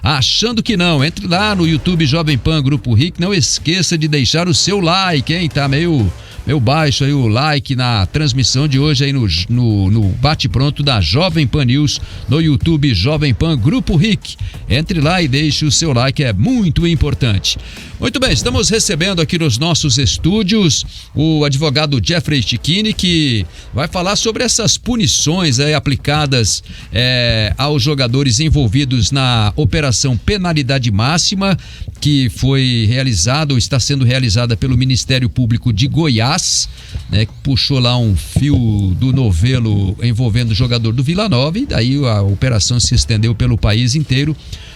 Achando que não, entre lá no YouTube Jovem Pan Grupo RIC, não esqueça de deixar o seu like, hein? Tá meio baixo aí o like na transmissão de hoje aí no bate-pronto da Jovem Pan News no YouTube Jovem Pan Grupo RIC. Entre lá e deixe o seu like, é muito importante. Muito bem, estamos recebendo aqui nos nossos estúdios o advogado Jeffrey Cicchini, que vai falar sobre essas punições aí aplicadas aos jogadores envolvidos na Operação Penalidade Máxima, que foi realizada ou está sendo realizada pelo Ministério Público de Goiás, né, que puxou lá um fio do novelo envolvendo o jogador do Vila Nova, e daí a operação se estendeu pelo país inteiro.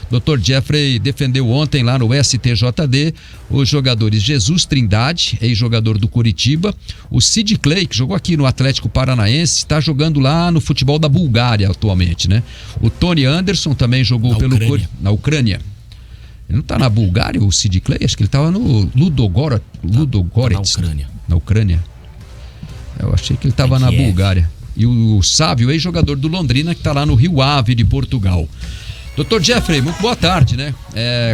Dr. Jeffrey defendeu ontem lá no STJD os jogadores Jesus Trindade, ex-jogador do Coritiba, o Sid Clay, que jogou aqui no Atlético Paranaense, está jogando lá no futebol da Bulgária atualmente, né? O Tony Anderson também jogou na Ucrânia. Ele não está na Bulgária, o Sid Clay? Acho que ele estava no Ludogorets. Na Ucrânia. Eu achei que ele estava na Bulgária. E o Sávio, ex-jogador do Londrina, que está lá no Rio Ave de Portugal. Dr. Jeffrey, muito boa tarde, né?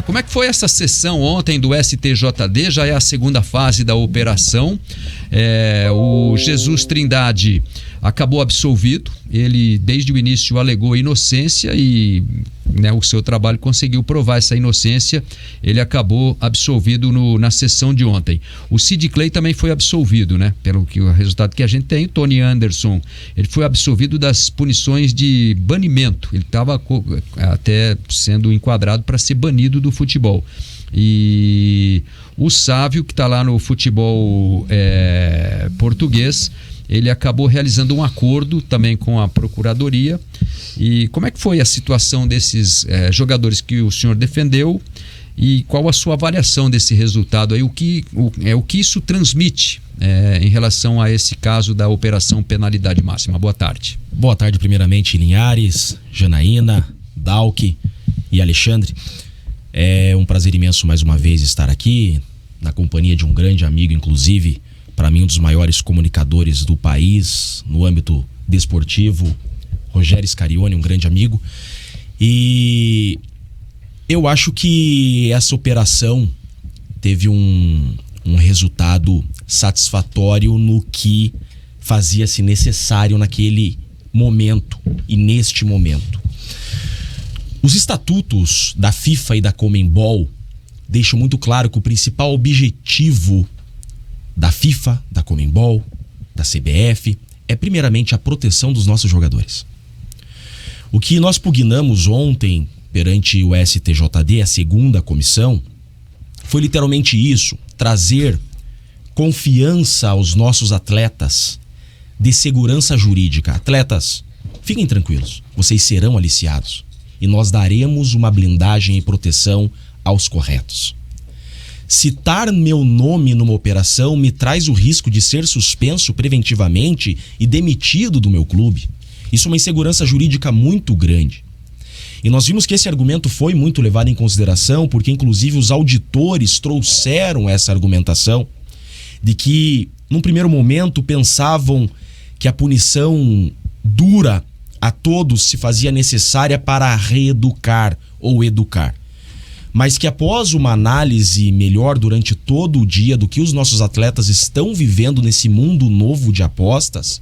Como é que foi essa sessão ontem do STJD? Já é a segunda fase da operação. O Jesus Trindade acabou absolvido. Ele, desde o início, alegou inocência e, né, o seu trabalho conseguiu provar essa inocência. Ele acabou absolvido na sessão de ontem. O Sid Clay também foi absolvido, né? Pelo que o resultado que a gente tem. O Tony Anderson, ele foi absolvido das punições de banimento. Ele estava até sendo enquadrado para ser banido do futebol. E o Sávio, que está lá no futebol português, ele acabou realizando um acordo também com a Procuradoria. E como é que foi a situação desses jogadores que o senhor defendeu e qual a sua avaliação desse resultado aí? O que isso transmite em relação a esse caso da Operação Penalidade Máxima? Boa tarde. Boa tarde, primeiramente, Linhares, Janaína, Dalke e Alexandre. É um prazer imenso mais uma vez estar aqui na companhia de um grande amigo, inclusive para mim um dos maiores comunicadores do país no âmbito desportivo, Rogério Scarione, um grande amigo. E eu acho que essa operação teve um resultado satisfatório no que fazia-se necessário naquele momento e neste momento. Os estatutos da FIFA e da Conmebol deixam muito claro que o principal objetivo da FIFA, da Conmebol, da CBF, é primeiramente a proteção dos nossos jogadores. O que nós pugnamos ontem perante o STJD, a segunda comissão, foi literalmente isso: trazer confiança aos nossos atletas de segurança jurídica. Atletas, fiquem tranquilos, vocês serão aliciados e nós daremos uma blindagem e proteção aos corretos. Citar meu nome numa operação me traz o risco de ser suspenso preventivamente e demitido do meu clube. Isso é uma insegurança jurídica muito grande. E nós vimos que esse argumento foi muito levado em consideração, porque inclusive os auditores trouxeram essa argumentação de que, num primeiro momento, pensavam que a punição dura a todos se fazia necessária para reeducar ou educar. Mas que após uma análise melhor durante todo o dia do que os nossos atletas estão vivendo nesse mundo novo de apostas,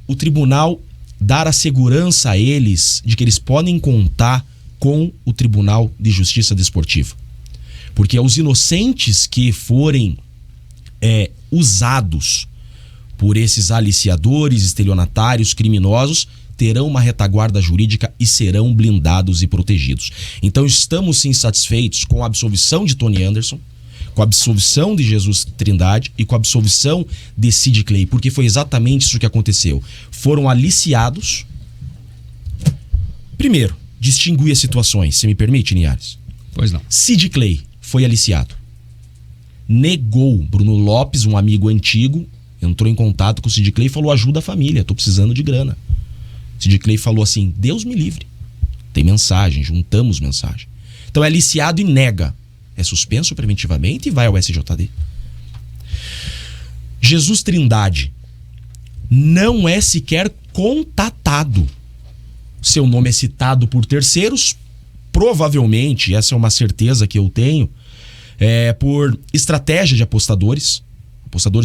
o tribunal dar a segurança a eles de que eles podem contar com o Tribunal de Justiça Desportiva. Porque os inocentes que forem usados por esses aliciadores, estelionatários, criminosos, terão uma retaguarda jurídica e serão blindados e protegidos. Então estamos sim satisfeitos com a absolvição de Tony Anderson, com a absolvição de Jesus Trindade e com a absolvição de Sid Clay, porque foi exatamente isso que aconteceu. Foram aliciados. Primeiro, distinguir as situações, se me permite, Linhares? Pois não. Sid Clay foi aliciado. Negou. Bruno Lopes, um amigo antigo, entrou em contato com o Sid Clay e falou: ajuda a família, tô precisando de grana. Sid Clay falou assim: Deus me livre. Tem mensagem, juntamos mensagem. Então é aliciado e nega. É suspenso preventivamente e vai ao SJD. Jesus Trindade não é sequer contatado. Seu nome é citado por terceiros provavelmente, essa é uma certeza que eu tenho, por estratégia de apostadores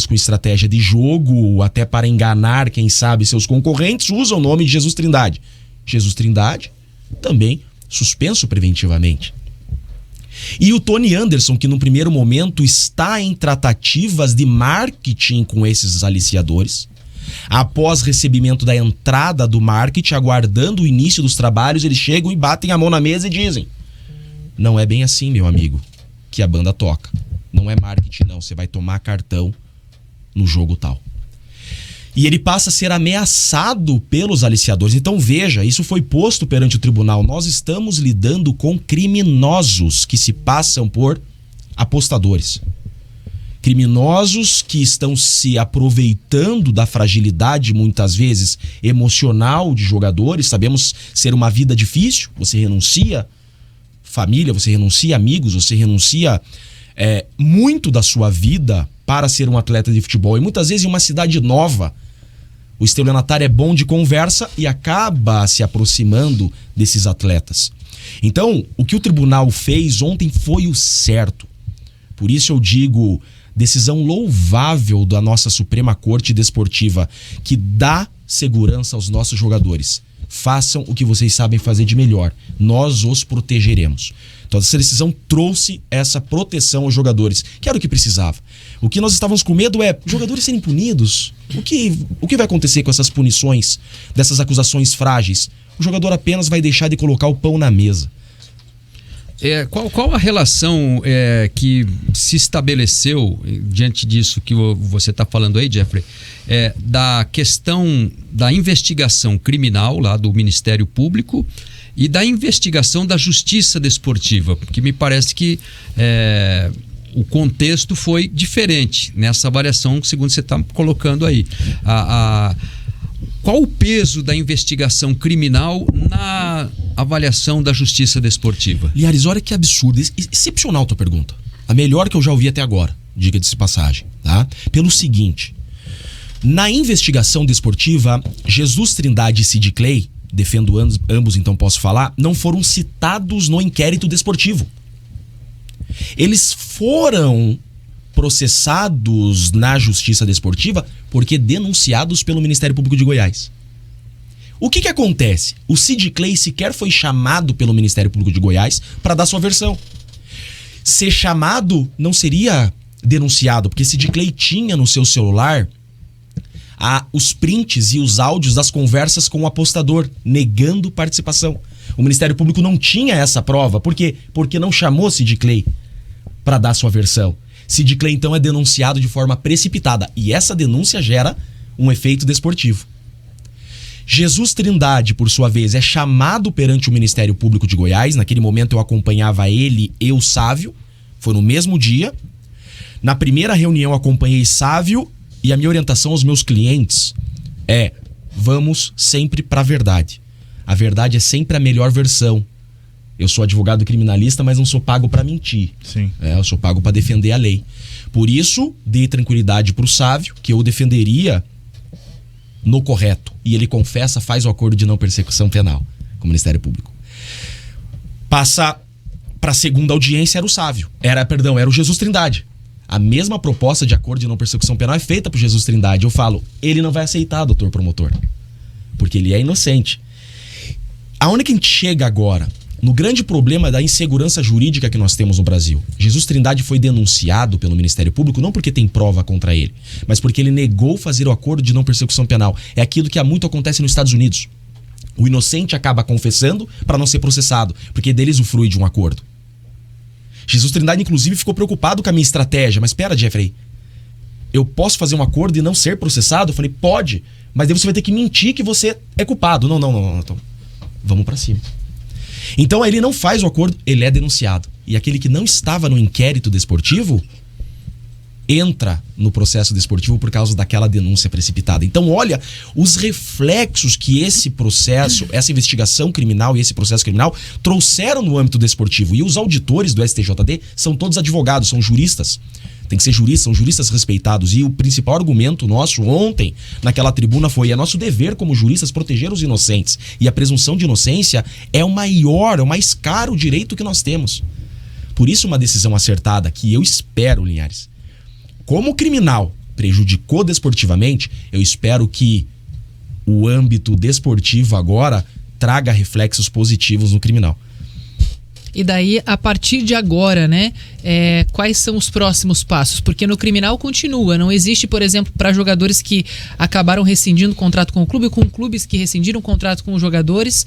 com estratégia de jogo, até para enganar, quem sabe, seus concorrentes, usam o nome de Jesus Trindade. Jesus Trindade também suspenso preventivamente. E o Tony Anderson, que no primeiro momento está em tratativas de marketing com esses aliciadores, após recebimento da entrada do marketing, aguardando o início dos trabalhos, eles chegam e batem a mão na mesa e dizem: não é bem assim, meu amigo, que a banda toca. Não é marketing, não. Você vai tomar cartão no jogo tal. E ele passa a ser ameaçado pelos aliciadores. Então veja, isso foi posto perante o tribunal. Nós estamos lidando com criminosos que se passam por apostadores. Criminosos que estão se aproveitando da fragilidade, muitas vezes, emocional de jogadores. Sabemos ser uma vida difícil. Você renuncia família, você renuncia amigos, você renuncia muito da sua vida para ser um atleta de futebol. E muitas vezes em uma cidade nova, o estelionatário é bom de conversa e acaba se aproximando desses atletas. Então, o que o tribunal fez ontem foi o certo. Por isso eu digo, decisão louvável da nossa Suprema Corte Desportiva, que dá segurança aos nossos jogadores. Façam o que vocês sabem fazer de melhor. Nós os protegeremos. Então essa decisão trouxe essa proteção aos jogadores, que era o que precisava. O que nós estávamos com medo é jogadores serem punidos. O que vai acontecer com essas punições, dessas acusações frágeis? O jogador apenas vai deixar de colocar o pão na mesa. Qual a relação que se estabeleceu diante disso que você está falando aí, Jeffrey, da questão da investigação criminal lá do Ministério Público e da investigação da Justiça Desportiva? Porque me parece que o contexto foi diferente nessa avaliação, segundo você está colocando aí. Qual o peso da investigação criminal na avaliação da Justiça Desportiva? Liares, olha que absurdo. Excepcional tua pergunta. A melhor que eu já ouvi até agora, diga-se passagem, tá? Pelo seguinte, na investigação desportiva, Jesus Trindade e Sid Clay, defendo ambos, então posso falar, não foram citados no inquérito desportivo. Eles foram processados na Justiça Desportiva porque denunciados pelo Ministério Público de Goiás. O que acontece? O Sid Clay sequer foi chamado pelo Ministério Público de Goiás para dar sua versão. Ser chamado não seria denunciado, porque Sid Clay tinha no seu celular os prints e os áudios das conversas com o apostador, negando participação. O Ministério Público não tinha essa prova. Por quê? Porque não chamou Sid Clay para dar sua versão. Sid Clay, então, é denunciado de forma precipitada. E essa denúncia gera um efeito desportivo. Jesus Trindade, por sua vez, é chamado perante o Ministério Público de Goiás. Naquele momento eu acompanhava ele e o Sávio. Foi no mesmo dia. Na primeira reunião eu acompanhei Sávio e a minha orientação aos meus clientes é: vamos sempre para a verdade. A verdade é sempre a melhor versão. Eu sou advogado criminalista, mas não sou pago para mentir. Sim. Eu sou pago para defender a lei. Por isso, dei tranquilidade para o Sávio, que eu defenderia no correto. E ele confessa, faz o acordo de não persecução penal com o Ministério Público. Passa para a segunda audiência, era o Sávio. Era o Jesus Trindade. A mesma proposta de acordo de não persecução penal é feita por Jesus Trindade. Eu falo, ele não vai aceitar, doutor promotor, porque ele é inocente. Aonde que a gente chega agora? No grande problema da insegurança jurídica que nós temos no Brasil. Jesus Trindade foi denunciado pelo Ministério Público não porque tem prova contra ele, mas porque ele negou fazer o acordo de não persecução penal. É aquilo que há muito acontece nos Estados Unidos. O inocente acaba confessando para não ser processado, porque dele usufrui de um acordo. Jesus Trindade, inclusive, ficou preocupado com a minha estratégia. Mas espera, Jeffrey, eu posso fazer um acordo e não ser processado? Eu falei, pode, mas daí você vai ter que mentir que você é culpado. Não. Então, vamos para cima. Então ele não faz o acordo, ele é denunciado. E aquele que não estava no inquérito desportivo entra no processo desportivo por causa daquela denúncia precipitada. Então olha os reflexos que esse processo, essa investigação criminal e esse processo criminal trouxeram no âmbito desportivo. E os auditores do STJD são todos advogados, são juristas. Tem que ser jurista, são juristas respeitados. E o principal argumento nosso ontem, naquela tribuna, foi: é nosso dever como juristas proteger os inocentes. E a presunção de inocência é o maior, é o mais caro direito que nós temos. Por isso, uma decisão acertada que eu espero, Linhares, como o criminal prejudicou desportivamente, eu espero que o âmbito desportivo agora traga reflexos positivos no criminal. E daí, a partir de agora, né, quais são os próximos passos? Porque no criminal continua, não existe, por exemplo, para jogadores que acabaram rescindindo o contrato com o clube, com clubes que rescindiram o contrato com os jogadores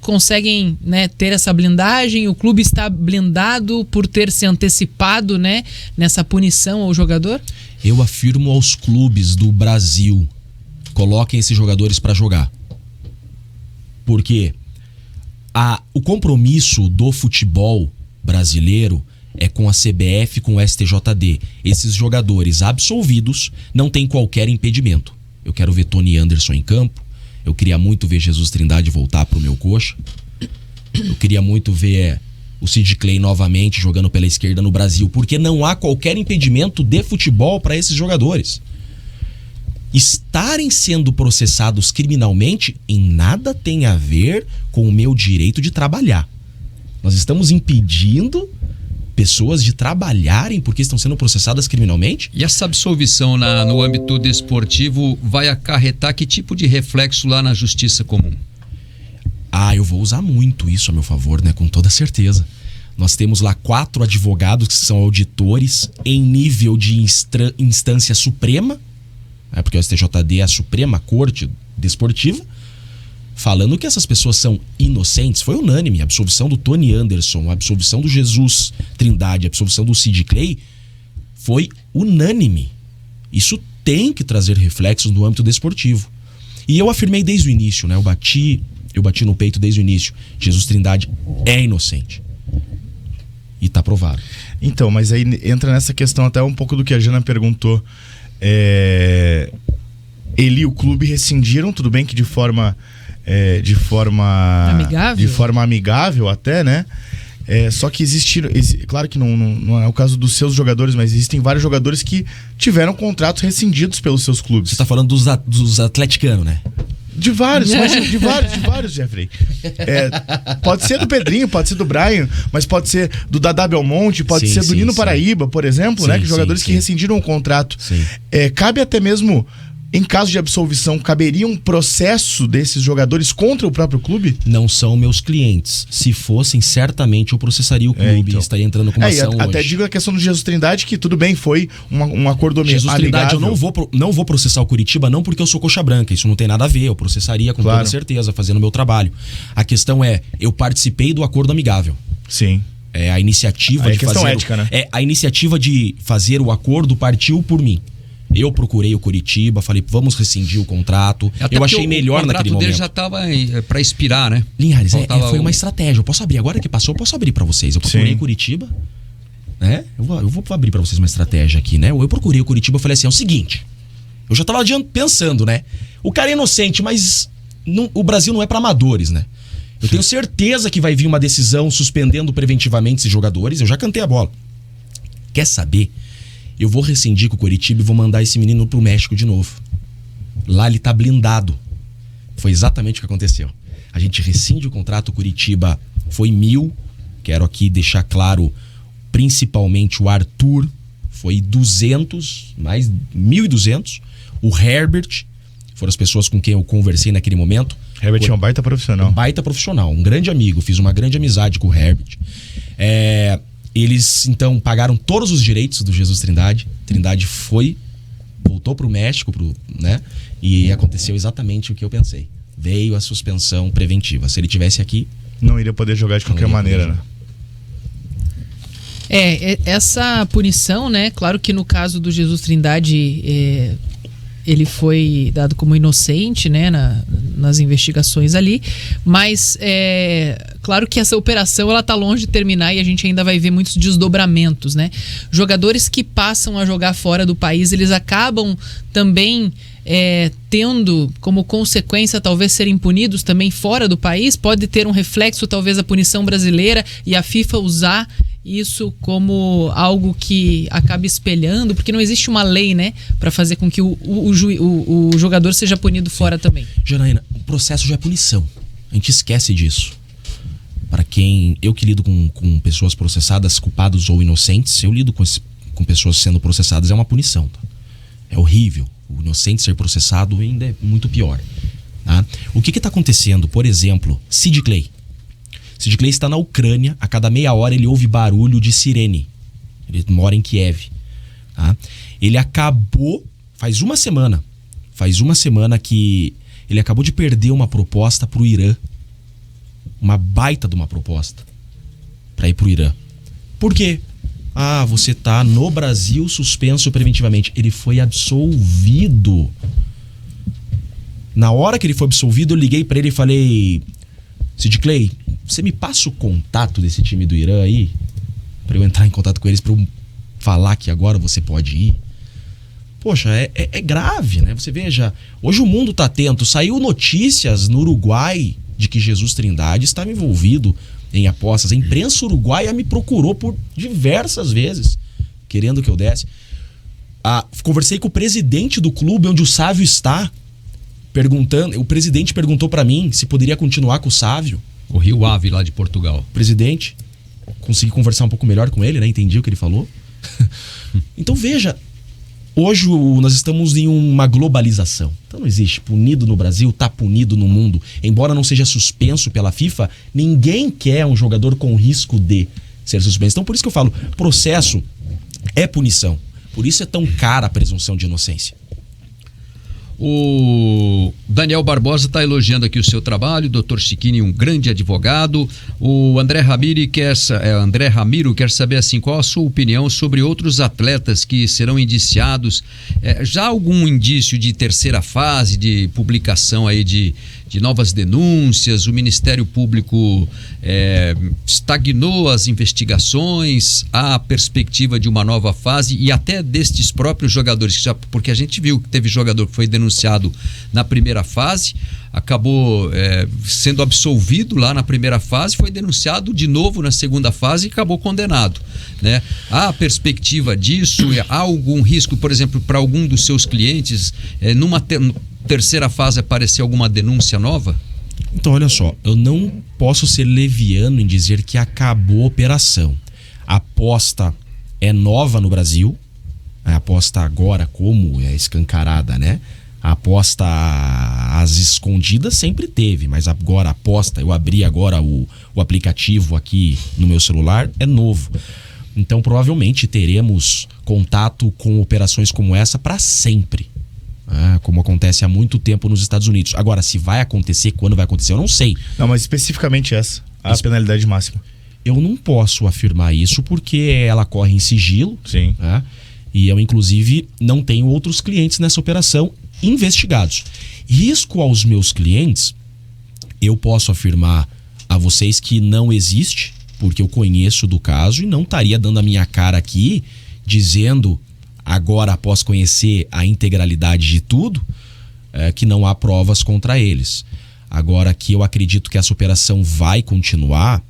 conseguem, né, ter essa blindagem, o clube está blindado por ter se antecipado, né, nessa punição ao jogador? Eu afirmo aos clubes do Brasil: coloquem esses jogadores para jogar. Por quê? O compromisso do futebol brasileiro é com a CBF, com o STJD. Esses jogadores absolvidos não têm qualquer impedimento. Eu quero ver Tony Anderson em campo. Eu queria muito ver Jesus Trindade voltar pro meu coxa. Eu queria muito ver o Sid Clay novamente jogando pela esquerda no Brasil, porque não há qualquer impedimento de futebol para esses jogadores. Estarem sendo processados criminalmente em nada tem a ver com o meu direito de trabalhar. Nós estamos impedindo pessoas de trabalharem porque estão sendo processadas criminalmente? E essa absolvição no âmbito desportivo vai acarretar que tipo de reflexo lá na justiça comum? Eu vou usar muito isso a meu favor, né? Com toda certeza. Nós temos lá 4 advogados que são auditores em nível de instância suprema, porque o STJD é a Suprema Corte Desportiva, falando que essas pessoas são inocentes. Foi unânime. A absolvição do Tony Anderson, a absolvição do Jesus Trindade, a absolvição do Sid Clay foi unânime. Isso tem que trazer reflexos no âmbito desportivo. E eu afirmei desde o início, né? Eu bati no peito desde o início. Jesus Trindade é inocente. E tá provado. Então, mas aí entra nessa questão até um pouco do que a Jana perguntou. Ele e o clube rescindiram, tudo bem que de forma amigável? De forma amigável até, né? Só que claro que não é o caso dos seus jogadores, mas existem vários jogadores que tiveram contratos rescindidos pelos seus clubes. Você tá falando dos atleticanos, né? De vários, Jeffrey. Pode ser do Pedrinho, pode ser do Brian, mas pode ser do Dadá Belmonte, pode ser do Nino Paraíba, por exemplo, né? Que jogadores que rescindiram o contrato. Cabe até mesmo, em caso de absolvição, caberia um processo desses jogadores contra o próprio clube? Não são meus clientes. Se fossem, certamente eu processaria o clube. Então. Estaria entrando com uma ação hoje. Até digo a questão do Jesus Trindade, que tudo bem, foi um acordo amigável. Jesus Trindade, eu não vou processar o Curitiba, não porque eu sou coxa branca. Isso não tem nada a ver. Eu processaria com toda certeza, fazendo o meu trabalho. A questão é, eu participei do acordo amigável. Sim. A iniciativa de questão fazer... ética, né? A iniciativa de fazer o acordo partiu por mim. Eu procurei o Curitiba, falei, vamos rescindir o contrato. Até eu achei melhor naquele momento. O contrato dele já estava para expirar, né? Linhares, foi uma estratégia. Eu posso abrir, agora que passou, eu posso abrir para vocês. Eu procurei em Curitiba, né? Eu vou abrir para vocês uma estratégia aqui, né? Eu procurei o Curitiba e falei assim, é o seguinte, eu já tava pensando, né? O cara é inocente, mas o Brasil não é para amadores, né? Eu tenho certeza que vai vir uma decisão suspendendo preventivamente esses jogadores. Eu já cantei a bola. Quer saber? Eu vou rescindir com o Curitiba e vou mandar esse menino pro México de novo. Lá ele tá blindado. Foi exatamente o que aconteceu. A gente rescinde o contrato, o Curitiba foi 1.000. Quero aqui deixar claro, principalmente o Arthur foi 200, mais 1.200. O Herbert, foram as pessoas com quem eu conversei naquele momento. Herbert é um baita profissional. Um baita profissional, um grande amigo. Fiz uma grande amizade com o Herbert. Eles, então, pagaram todos os direitos do Jesus Trindade. Trindade voltou pro México, né? E aconteceu exatamente o que eu pensei. Veio a suspensão preventiva. Se ele tivesse aqui... Não iria poder jogar de qualquer maneira, né? Essa punição, né? Claro que no caso do Jesus Trindade... ele foi dado como inocente, né, nas investigações ali, mas claro que essa operação ela tá longe de terminar e a gente ainda vai ver muitos desdobramentos, né? Jogadores que passam a jogar fora do país, eles acabam também tendo como consequência talvez serem punidos também fora do país. Pode ter um reflexo talvez a punição brasileira e a FIFA usar isso como algo que acaba espelhando, porque não existe uma lei, né, para fazer com que o jogador seja punido fora também. Janaína, o processo já é punição. A gente esquece disso. Para quem... Eu que lido com pessoas processadas, culpados ou inocentes, eu lido com pessoas sendo processadas, é uma punição. Tá? É horrível. O inocente ser processado ainda é muito pior. Tá? O que está acontecendo? Por exemplo, Sid Clay. Sid Clay está na Ucrânia, a cada meia hora ele ouve barulho de sirene. Ele mora em Kiev. Tá? Ele acabou, faz uma semana que ele acabou de perder uma proposta para o Irã. Uma baita de uma proposta para ir para o Irã. Por quê? Ah, você está no Brasil suspenso preventivamente. Ele foi absolvido. Na hora que ele foi absolvido, eu liguei para ele e falei: Sid Clay, você me passa o contato desse time do Irã aí? Pra eu entrar em contato com eles, pra eu falar que agora você pode ir? Poxa, é grave, né? Você veja, hoje o mundo tá atento. Saiu notícias no Uruguai de que Jesus Trindade estava envolvido em apostas. A imprensa uruguaia me procurou por diversas vezes, querendo que eu desse. Conversei com o presidente do clube onde o Sávio está, perguntando. O presidente perguntou pra mim se poderia continuar com o Sávio. O Rio Ave, lá de Portugal. Presidente, consegui conversar um pouco melhor com ele, né? Entendi o que ele falou. Então veja, hoje nós estamos em uma globalização. Então não existe punido no Brasil, tá punido no mundo. Embora não seja suspenso pela FIFA, ninguém quer um jogador com risco de ser suspenso. Então por isso que eu falo, processo é punição. Por isso é tão cara a presunção de inocência. O Daniel Barbosa está elogiando aqui o seu trabalho, o Dr. Chiquini, um grande advogado. O André Ramiro quer saber assim, qual a sua opinião sobre outros atletas que serão indiciados. Já há algum indício de terceira fase, de publicação aí de novas denúncias? O Ministério Público estagnou as investigações? Há perspectiva de uma nova fase e até destes próprios jogadores, porque a gente viu que teve jogador que foi denunciado na primeira fase, acabou sendo absolvido lá na primeira fase, foi denunciado de novo na segunda fase e acabou condenado, né? Há perspectiva disso? Há algum risco, por exemplo, para algum dos seus clientes, numa terceira fase aparecer alguma denúncia nova? Então olha só, eu não posso ser leviano em dizer que acabou a operação. A aposta é nova no Brasil, a aposta agora como é escancarada, né? A aposta às escondidas sempre teve, mas agora a aposta, eu abri agora o aplicativo aqui no meu celular, é novo. Então provavelmente teremos contato com operações como essa para sempre. Como acontece há muito tempo nos Estados Unidos. Agora, se vai acontecer, quando vai acontecer, eu não sei. Não, mas especificamente essa, a penalidade máxima. Eu não posso afirmar isso porque ela corre em sigilo. Sim. Né? E eu, inclusive, não tenho outros clientes nessa operação investigados. Risco aos meus clientes, eu posso afirmar a vocês que não existe, porque eu conheço do caso e não estaria dando a minha cara aqui dizendo, agora após conhecer a integralidade de tudo, que não há provas contra eles. Agora que eu acredito que essa operação vai continuar,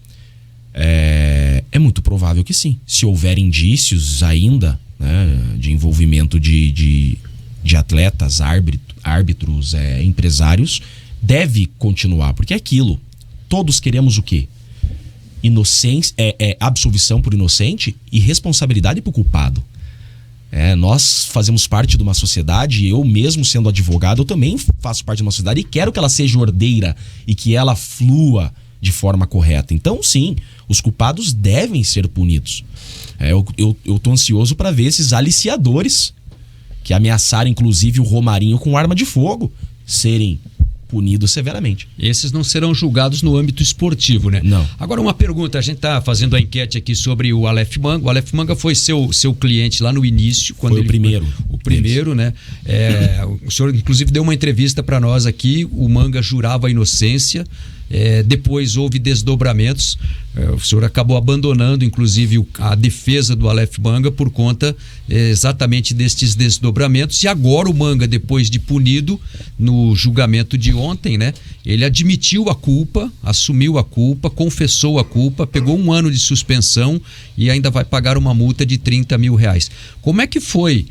é muito provável que sim. Se houver indícios ainda, né, de envolvimento de atletas, árbitros, empresários, deve continuar. Porque é aquilo. Todos queremos o quê? Inocência, absolvição por inocente e responsabilidade por culpado. Nós fazemos parte de uma sociedade, eu mesmo sendo advogado, eu também faço parte de uma sociedade e quero que ela seja ordeira e que ela flua de forma correta. Então, sim, os culpados devem ser punidos. Eu tô ansioso para ver esses aliciadores que ameaçaram, inclusive, o Romarinho com arma de fogo serem punidos severamente. Esses não serão julgados no âmbito esportivo, né? Não. Agora uma pergunta, a gente tá fazendo a enquete aqui sobre o Aleph Manga. O Aleph Manga foi seu cliente lá no início. Quando foi ele o primeiro. O primeiro, né? O senhor inclusive deu uma entrevista para nós aqui, o Manga jurava a inocência. Depois houve desdobramentos. O senhor acabou abandonando, inclusive, a defesa do Aleph Manga por conta exatamente destes desdobramentos. E agora o Manga, depois de punido no julgamento de ontem, né, ele admitiu a culpa, assumiu a culpa, confessou a culpa, pegou 1 ano de suspensão e ainda vai pagar uma multa de R$30 mil. Como é que foi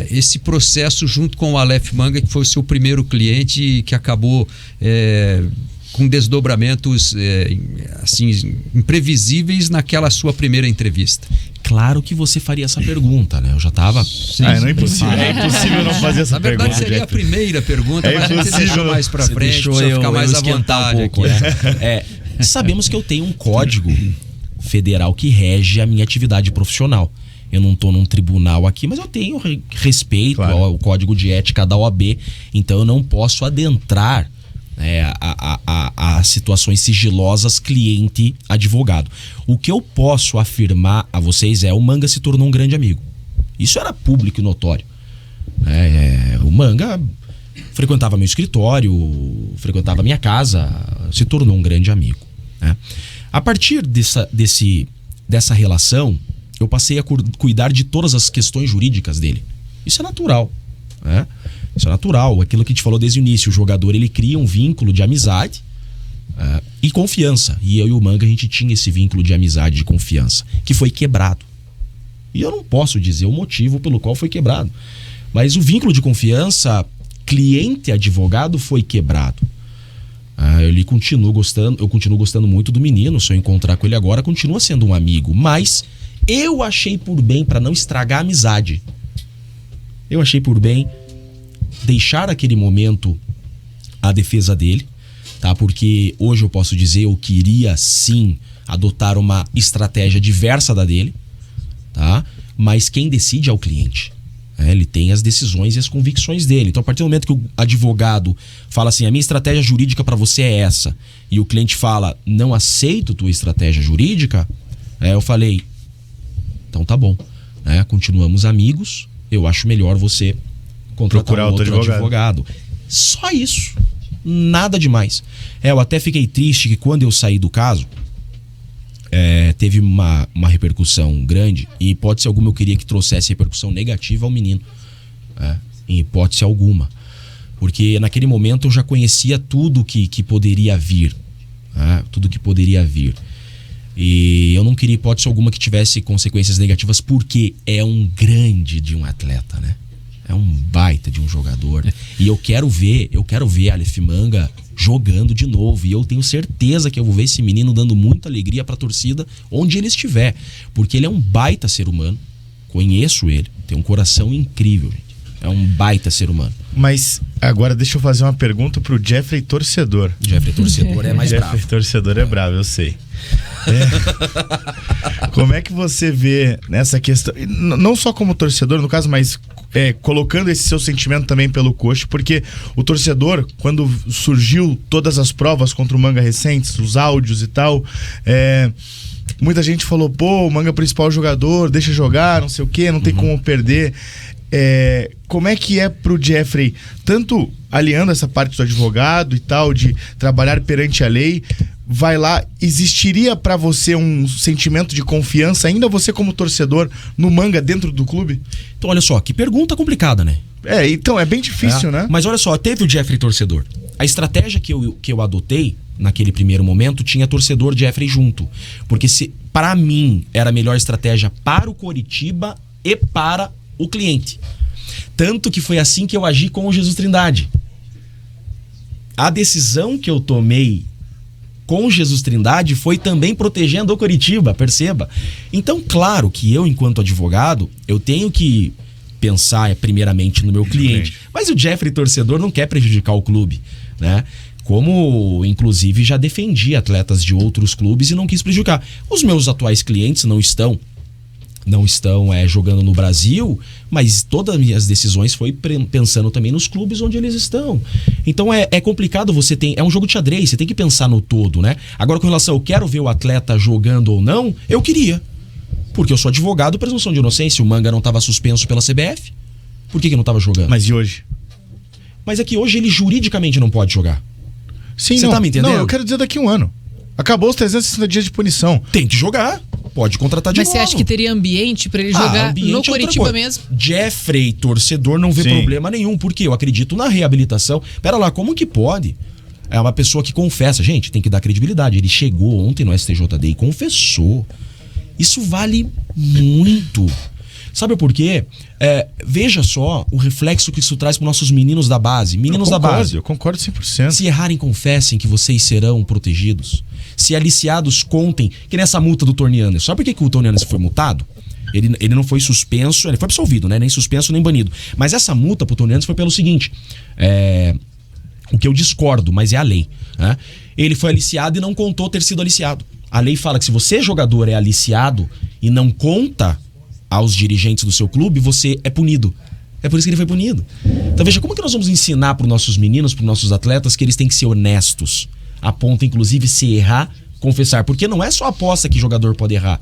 esse processo junto com o Aleph Manga, que foi o seu primeiro cliente e que acabou com desdobramentos assim, imprevisíveis naquela sua primeira entrevista? Claro que você faria essa pergunta, né? Eu já tava... Não é impossível. É impossível não fazer essa pergunta. Na verdade, seria a primeira pergunta, mas a gente deixou mais pra frente, pra ficar mais à vontade um pouco, né? Sabemos que eu tenho um código federal que rege a minha atividade profissional. Eu não estou num tribunal aqui, mas eu tenho respeito ao código de ética da OAB, então eu não posso adentrar a situações sigilosas cliente-advogado. O que eu posso afirmar a vocês o Manga se tornou um grande amigo. Isso era público e notório. O Manga frequentava meu escritório, frequentava minha casa, se tornou um grande amigo. A partir dessa relação, eu passei a cuidar de todas as questões jurídicas dele. Isso é natural, né? Isso é natural. Aquilo que a gente falou desde o início, o jogador ele cria um vínculo de amizade e confiança. E eu e o Manga, a gente tinha esse vínculo de amizade e de confiança, que foi quebrado. E eu não posso dizer o motivo pelo qual foi quebrado. Mas o vínculo de confiança cliente-advogado foi quebrado. Eu continuo gostando muito do menino. Se eu encontrar com ele agora, continua sendo um amigo. Mas eu achei por bem, para não estragar a amizade, eu achei por bem deixar aquele momento a defesa dele, tá? Porque hoje eu posso dizer, eu queria sim adotar uma estratégia diversa da dele, tá? Mas quem decide é o cliente. Ele tem as decisões e as convicções dele. Então, a partir do momento que o advogado fala assim, a minha estratégia jurídica para você é essa, e o cliente fala, não aceito tua estratégia jurídica, eu falei, então tá bom, continuamos amigos, eu acho melhor você contratar um outro advogado. Só isso, nada demais. Eu até fiquei triste que quando eu saí do caso, teve uma repercussão grande, e em hipótese alguma eu queria que trouxesse repercussão negativa ao menino, em hipótese alguma, porque naquele momento eu já conhecia tudo que poderia vir, tudo que poderia vir, e eu não queria hipótese alguma que tivesse consequências negativas, porque é um grande de um atleta, né? É um baita de um jogador. E eu quero ver Aleph Manga jogando de novo. E eu tenho certeza que eu vou ver esse menino dando muita alegria pra torcida onde ele estiver. Porque ele é um baita ser humano. Conheço ele. Tem um coração incrível, gente. É um baita ser humano. Mas agora deixa eu fazer uma pergunta pro Jeffrey torcedor. Jeffrey torcedor é mais bravo. Jeffrey torcedor é bravo, eu sei. Como é que você vê nessa questão, não só como torcedor, no caso, mas colocando esse seu sentimento também pelo coach, porque o torcedor, quando surgiu todas as provas contra o Manga recentes, os áudios e tal, muita gente falou, pô, o Manga é o principal jogador, deixa jogar, não sei o quê, não tem como perder. Como é que é pro Jeffrey, tanto aliando essa parte do advogado e tal, de trabalhar perante a lei, vai lá, existiria pra você um sentimento de confiança, ainda você como torcedor, no Manga dentro do clube? Então olha só, que pergunta complicada, né? Então é bem difícil, né? Mas olha só, teve o Jeffrey torcedor. A estratégia que eu adotei naquele primeiro momento tinha torcedor Jeffrey junto. Porque para mim era a melhor estratégia para o Coritiba e para o cliente. Tanto que foi assim que eu agi com o Jesus Trindade. A decisão que eu tomei com o Jesus Trindade foi também protegendo o Coritiba, perceba. Então, claro que eu, enquanto advogado, eu tenho que pensar primeiramente no meu cliente. Mas o Jeffrey torcedor não quer prejudicar o clube, né? Como, inclusive, já defendi atletas de outros clubes e não quis prejudicar. Os meus atuais clientes não estão jogando no Brasil, mas todas as minhas decisões foi pensando também nos clubes onde eles estão. Então é complicado, é um jogo de xadrez, você tem que pensar no todo, né? Agora, com relação, eu quero ver o atleta jogando ou não, eu queria. Porque eu sou advogado, presunção de inocência, o Manga não estava suspenso pela CBF, por que não estava jogando? Mas e hoje? Mas é que hoje ele juridicamente não pode jogar. Sim, Você tá me entendendo? Não, eu quero dizer daqui a um ano. Acabou os 360 dias de punição. Tem que jogar. Pode contratar de novo. Mas você acha que teria ambiente pra ele jogar no Coritiba mesmo? Jeffrey, torcedor, não vê problema nenhum. Porque eu acredito na reabilitação. Pera lá, como que pode? É uma pessoa que confessa. Gente, tem que dar credibilidade. Ele chegou ontem no STJD e confessou. Isso vale muito. Sabe por quê? Veja só o reflexo que isso traz para nossos meninos da base. Meninos da base. Eu concordo 100%. Se errarem, confessem que vocês serão protegidos. Se aliciados, contem. Que nessa multa do Tony Anderson. Sabe por que o Tony Anderson foi multado? Ele não foi suspenso, ele foi absolvido, né? Nem suspenso, nem banido. Mas essa multa pro Tony Anderson foi pelo seguinte. O que eu discordo, mas é a lei. Né? Ele foi aliciado e não contou ter sido aliciado. A lei fala que se você, jogador, é aliciado e não conta aos dirigentes do seu clube, você é punido. É por isso que ele foi punido. Então veja, como que nós vamos ensinar para os nossos meninos, para os nossos atletas, que eles têm que ser honestos, a ponto, inclusive, se errar, confessar. Porque não é só aposta que jogador pode errar.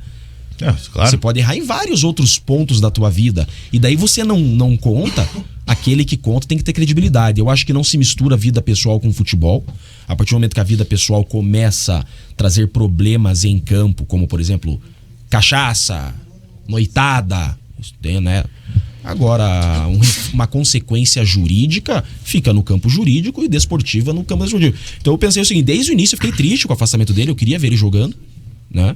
Claro. Você pode errar em vários outros pontos da tua vida. E daí você não conta. Aquele que conta tem que ter credibilidade. Eu acho que não se mistura a vida pessoal com o futebol. A partir do momento que a vida pessoal começa a trazer problemas em campo, como, por exemplo, cachaça, noitada, né? Agora, uma consequência jurídica fica no campo jurídico e desportiva no campo desportivo. Então eu pensei o seguinte, desde o início eu fiquei triste com o afastamento dele, eu queria ver ele jogando, né?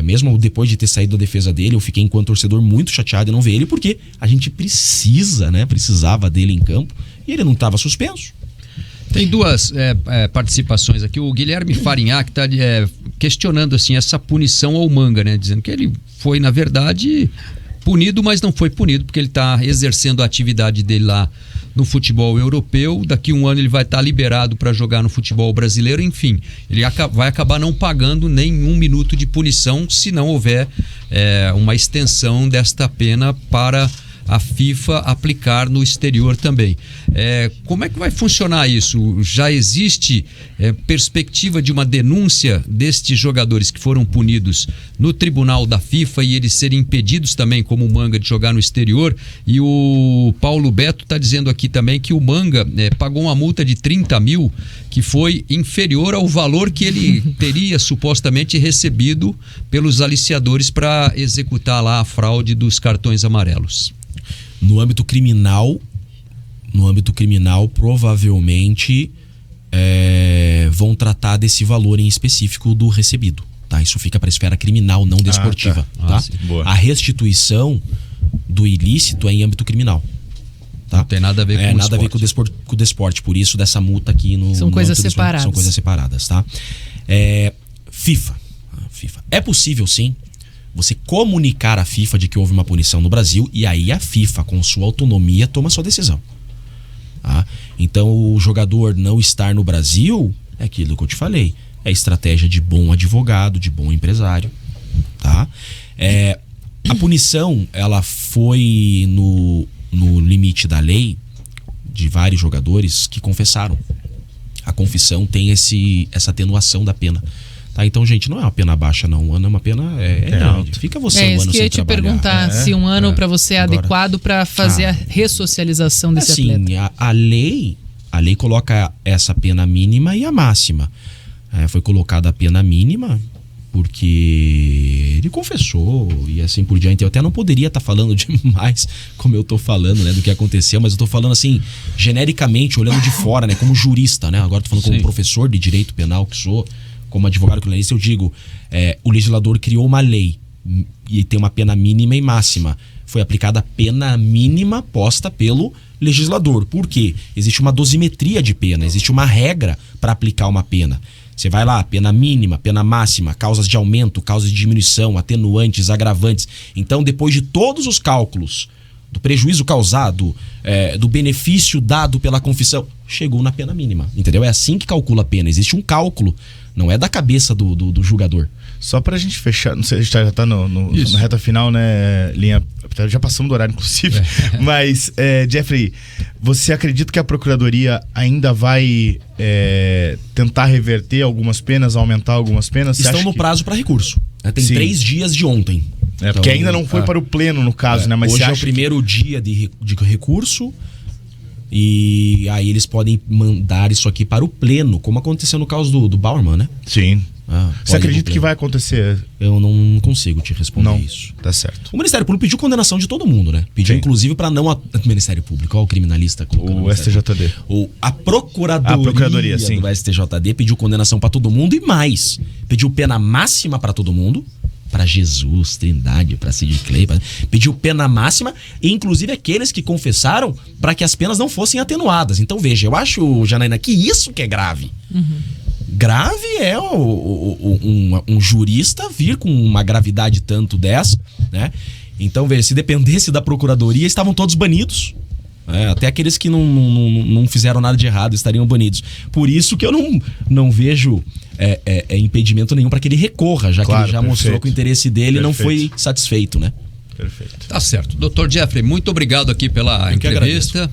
Mesmo depois de ter saído da defesa dele, eu fiquei enquanto torcedor muito chateado de não ver ele, porque a gente precisava dele em campo e ele não estava suspenso. Tem duas participações aqui. O Guilherme Farinhac está questionando assim, essa punição ao Manga, né? Dizendo que ele foi, na verdade, punido, mas não foi punido, porque ele está exercendo a atividade dele lá no futebol europeu. Daqui a um ano ele vai estar liberado para jogar no futebol brasileiro. Enfim, ele vai acabar não pagando nem 1 minuto de punição se não houver uma extensão desta pena para a FIFA aplicar no exterior também. Como é que vai funcionar isso? Já existe perspectiva de uma denúncia destes jogadores que foram punidos no tribunal da FIFA e eles serem impedidos também, como o Manga, de jogar no exterior? E o Paulo Beto está dizendo aqui também que o Manga pagou uma multa de 30 mil, que foi inferior ao valor que ele teria supostamente recebido pelos aliciadores para executar lá a fraude dos cartões amarelos. No âmbito criminal, provavelmente vão tratar desse valor em específico do recebido. Tá? Isso fica para a esfera criminal, não desportiva. Tá? A restituição do ilícito é em âmbito criminal. Tá? Não tem nada a ver com nada a ver com o desporte. Por isso dessa multa aqui no... São coisas separadas. São coisas separadas. Tá? FIFA. É possível, sim, você comunicar à FIFA de que houve uma punição no Brasil e aí a FIFA, com sua autonomia, toma sua decisão. Tá? Então o jogador não estar no Brasil é aquilo que eu te falei. É estratégia de bom advogado, de bom empresário. Tá? A punição, ela foi no limite da lei de vários jogadores que confessaram. A confissão tem essa atenuação da pena. Tá, então, gente, não é uma pena baixa, não. Um ano é uma pena grande. Fica você um ano sem trabalhar. É isso que eu ia te perguntar, se um ano para você é adequado para fazer a ressocialização desse atleta. A lei coloca essa pena mínima e a máxima. Foi colocada a pena mínima porque ele confessou e assim por diante. Eu até não poderia estar falando demais como eu estou falando, né, do que aconteceu, mas eu estou falando assim, genericamente, olhando de fora, né, como jurista, né? Agora estou falando como professor de direito penal que sou, como advogado criminalista, eu digo, o legislador criou uma lei e tem uma pena mínima e máxima. Foi aplicada a pena mínima posta pelo legislador. Por quê? Existe uma dosimetria de pena, existe uma regra para aplicar uma pena. Você vai lá, pena mínima, pena máxima, causas de aumento, causas de diminuição, atenuantes, agravantes. Então, depois de todos os cálculos do prejuízo causado, do benefício dado pela confissão, chegou na pena mínima, entendeu? É assim que calcula a pena, existe um cálculo, não é da cabeça do julgador. Só pra gente fechar, não sei, a gente já tá na reta final, né, Linha? Já passamos do horário, inclusive. Mas, Jeffrey, você acredita que a Procuradoria ainda vai tentar reverter algumas penas, aumentar algumas penas? Estão no prazo para recurso. Tem 3 dias de ontem. Então, porque ainda não foi para o pleno, no caso, né? Mas hoje é o primeiro dia de recurso E aí eles podem mandar isso aqui para o pleno, como aconteceu no caso do Bauerman, né? Sim. Você acredita que vai acontecer? Eu não consigo te responder isso. Tá certo. O Ministério Público pediu condenação de todo mundo, né? Pediu, inclusive, para não... O Ministério Público, ó, o criminalista colocando. O STJD. A Procuradoria sim. do STJD pediu condenação para todo mundo e mais. Pediu pena máxima para todo mundo. Para Jesus, Trindade, para Sid Clay. Pediu pena máxima, e inclusive aqueles que confessaram para que as penas não fossem atenuadas. Então, veja, eu acho, Janaína, que isso que é grave. Grave é um jurista vir com uma gravidade tanto dessa, né? Então, veja, se dependesse da procuradoria, estavam todos banidos. Até aqueles que não fizeram nada de errado estariam banidos. Por isso que eu não vejo impedimento nenhum para que ele recorra, já que ele já mostrou que o interesse dele não foi satisfeito, né? Perfeito. Tá certo. Dr. Jeffrey, muito obrigado aqui pela entrevista.